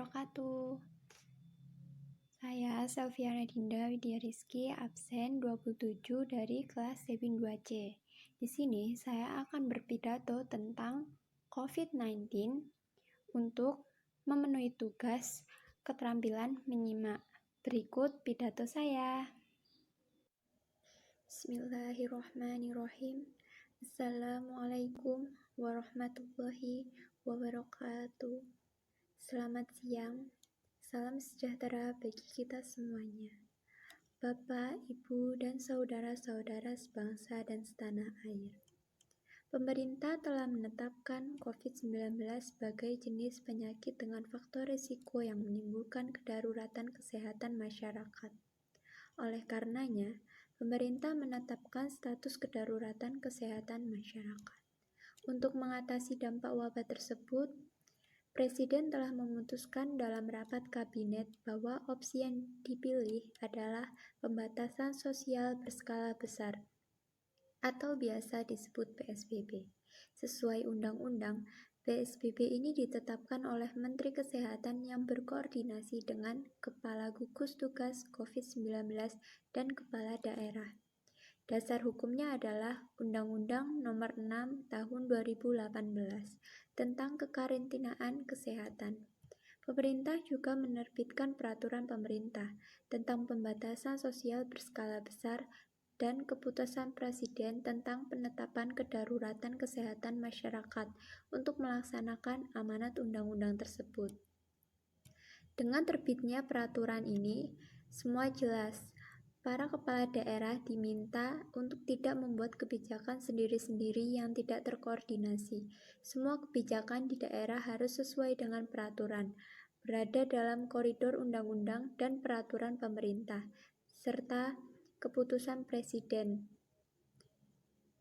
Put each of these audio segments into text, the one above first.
wabarakatuh. Saya Selviana Dinda Widya Rizky, absen 27 dari kelas Sebin 2C. Di sini saya akan berpidato tentang COVID-19 untuk memenuhi tugas keterampilan menyimak. Berikut pidato saya. Bismillahirrahmanirrahim. Assalamualaikum warahmatullahi wabarakatuh. Selamat siang, salam sejahtera bagi kita semuanya. Bapak, Ibu, dan saudara-saudara sebangsa dan setanah air. Pemerintah telah menetapkan COVID-19 sebagai jenis penyakit dengan faktor risiko yang menimbulkan kedaruratan kesehatan masyarakat. Oleh karenanya, pemerintah menetapkan status kedaruratan kesehatan masyarakat. Untuk mengatasi dampak wabah tersebut, Presiden telah memutuskan dalam rapat kabinet bahwa opsi yang dipilih adalah pembatasan sosial berskala besar atau biasa disebut PSBB. Sesuai undang-undang, PSBB ini ditetapkan oleh Menteri Kesehatan yang berkoordinasi dengan Kepala Gugus Tugas COVID-19 dan Kepala Daerah. Dasar hukumnya adalah Undang-Undang Nomor 6 Tahun 2018 tentang kekarantinaan kesehatan. Pemerintah juga menerbitkan peraturan pemerintah tentang pembatasan sosial berskala besar dan keputusan Presiden tentang penetapan kedaruratan kesehatan masyarakat untuk melaksanakan amanat undang-undang tersebut. Dengan terbitnya peraturan ini, semua jelas. Para kepala daerah diminta untuk tidak membuat kebijakan sendiri-sendiri yang tidak terkoordinasi. Semua kebijakan di daerah harus sesuai dengan peraturan, berada dalam koridor undang-undang dan peraturan pemerintah, serta keputusan Presiden.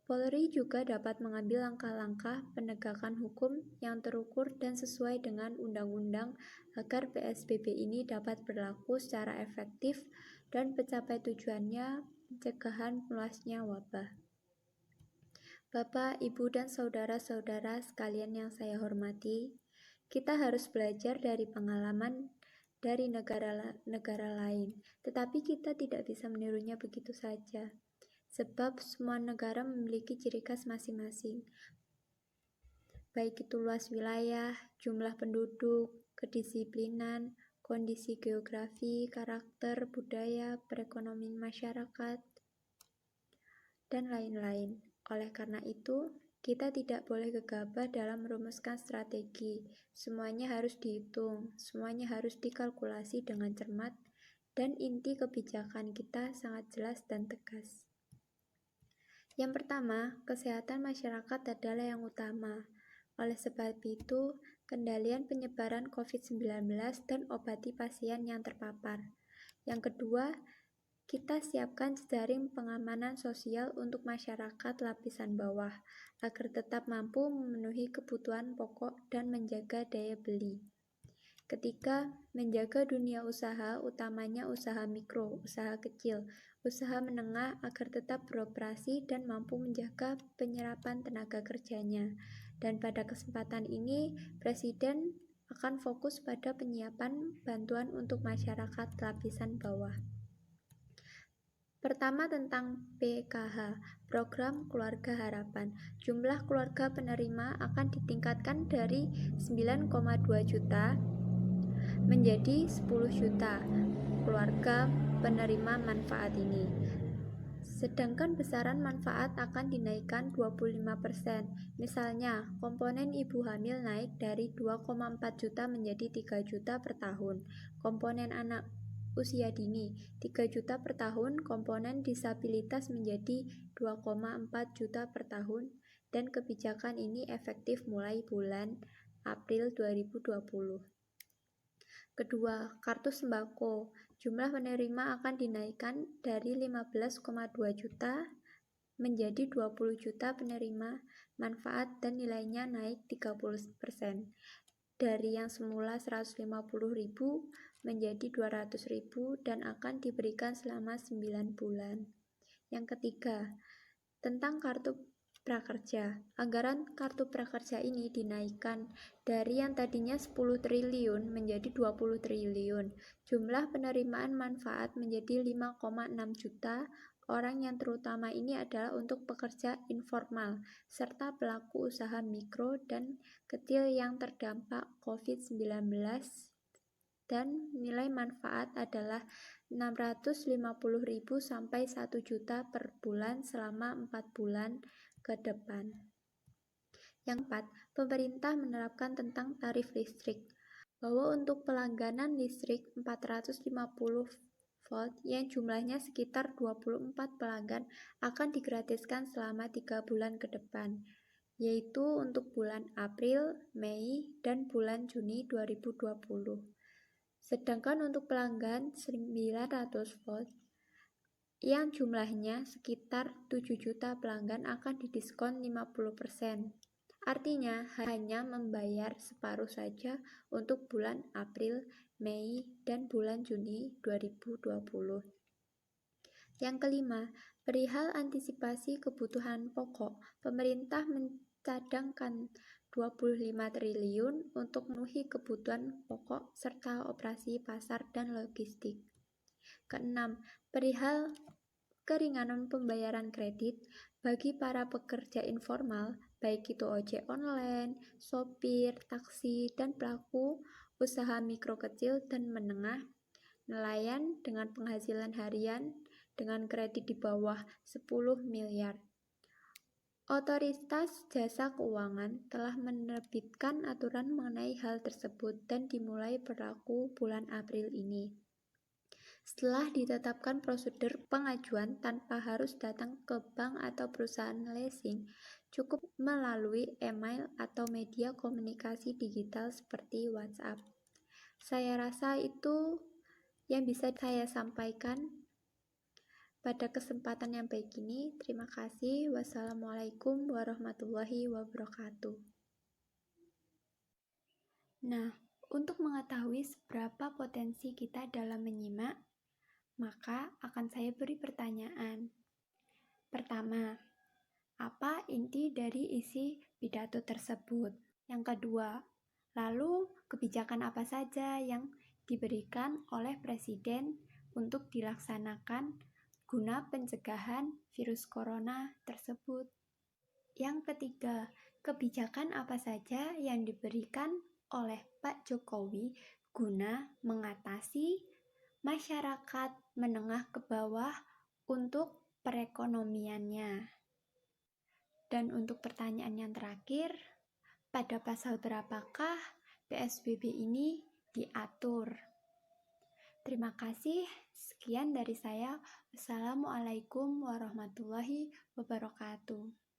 Polri juga dapat mengambil langkah-langkah penegakan hukum yang terukur dan sesuai dengan undang-undang agar PSBB ini dapat berlaku secara efektif dan mencapai tujuannya pencegahan meluasnya wabah. Bapak, Ibu, dan saudara-saudara sekalian yang saya hormati, kita harus belajar dari pengalaman dari negara lain, tetapi kita tidak bisa menirunya begitu saja. Sebab semua negara memiliki ciri khas masing-masing, baik itu luas wilayah, jumlah penduduk, kedisiplinan, kondisi geografi, karakter, budaya, perekonomian masyarakat, dan lain-lain. Oleh karena itu, kita tidak boleh gegabah dalam merumuskan strategi. Semuanya harus dihitung, semuanya harus dikalkulasi dengan cermat, dan inti kebijakan kita sangat jelas dan tegas. Yang pertama, kesehatan masyarakat adalah yang utama. Oleh sebab itu, kendalian penyebaran COVID-19 dan obati pasien yang terpapar. Yang kedua, kita siapkan jejaring pengamanan sosial untuk masyarakat lapisan bawah, agar tetap mampu memenuhi kebutuhan pokok dan menjaga daya beli. Ketiga, menjaga dunia usaha, utamanya usaha mikro, usaha kecil, usaha menengah agar tetap beroperasi dan mampu menjaga penyerapan tenaga kerjanya. Dan pada kesempatan ini, Presiden akan fokus pada penyiapan bantuan untuk masyarakat lapisan bawah. Pertama tentang PKH, Program Keluarga Harapan. Jumlah keluarga penerima akan ditingkatkan dari 9,2 juta menjadi 10 juta keluarga penerima manfaat ini. Sedangkan besaran manfaat akan dinaikkan 25%. Misalnya, komponen ibu hamil naik dari 2,4 juta menjadi 3 juta per tahun. Komponen anak usia dini 3 juta per tahun, komponen disabilitas menjadi 2,4 juta per tahun, dan kebijakan ini efektif mulai bulan April 2020. Kedua, kartu sembako. Jumlah penerima akan dinaikkan dari 15,2 juta menjadi 20 juta penerima manfaat dan nilainya naik 30%. Dari yang semula 150.000 menjadi 200.000 dan akan diberikan selama 9 bulan. Yang ketiga, tentang kartu prakerja. Anggaran kartu prakerja ini dinaikkan dari yang tadinya 10 triliun menjadi 20 triliun. Jumlah penerimaan manfaat menjadi 5,6 juta orang yang terutama ini adalah untuk pekerja informal serta pelaku usaha mikro dan kecil yang terdampak COVID-19 dan nilai manfaat adalah 650.000 sampai 1 juta per bulan selama 4 bulan ke depan. Yang keempat, pemerintah menerapkan tentang tarif listrik, bahwa untuk pelangganan listrik 450 volt yang jumlahnya sekitar 24 pelanggan akan digratiskan selama 3 bulan ke depan, yaitu untuk bulan April, Mei, dan bulan Juni 2020. Sedangkan untuk pelanggan 900 volt yang jumlahnya sekitar 7 juta pelanggan akan didiskon 50%. Artinya hanya membayar separuh saja untuk bulan April, Mei, dan bulan Juni 2020. Yang kelima, perihal antisipasi kebutuhan pokok, pemerintah mencadangkan 25 triliun untuk memenuhi kebutuhan pokok serta operasi pasar dan logistik. Keenam, perihal keringanan pembayaran kredit bagi para pekerja informal, baik itu ojek online, sopir, taksi, dan pelaku usaha mikro kecil dan menengah, nelayan dengan penghasilan harian dengan kredit di bawah 10 miliar. Otoritas Jasa Keuangan telah menerbitkan aturan mengenai hal tersebut dan dimulai berlaku bulan April ini. Setelah ditetapkan prosedur pengajuan tanpa harus datang ke bank atau perusahaan leasing, cukup melalui email atau media komunikasi digital seperti WhatsApp. Saya rasa itu yang bisa saya sampaikan pada kesempatan yang baik ini. Terima kasih. Wassalamualaikum warahmatullahi wabarakatuh. Nah, untuk mengetahui seberapa potensi kita dalam menyimak, maka akan saya beri pertanyaan. Pertama, apa inti dari isi pidato tersebut? Yang kedua, lalu kebijakan apa saja yang diberikan oleh Presiden untuk dilaksanakan guna pencegahan virus corona tersebut? Yang ketiga, kebijakan apa saja yang diberikan oleh Pak Jokowi guna mengatasi masyarakat menengah ke bawah untuk perekonomiannya? Dan untuk pertanyaan yang terakhir, pada pasal berapakah PSBB ini diatur? Terima kasih. Sekian dari saya. Wassalamualaikum warahmatullahi wabarakatuh.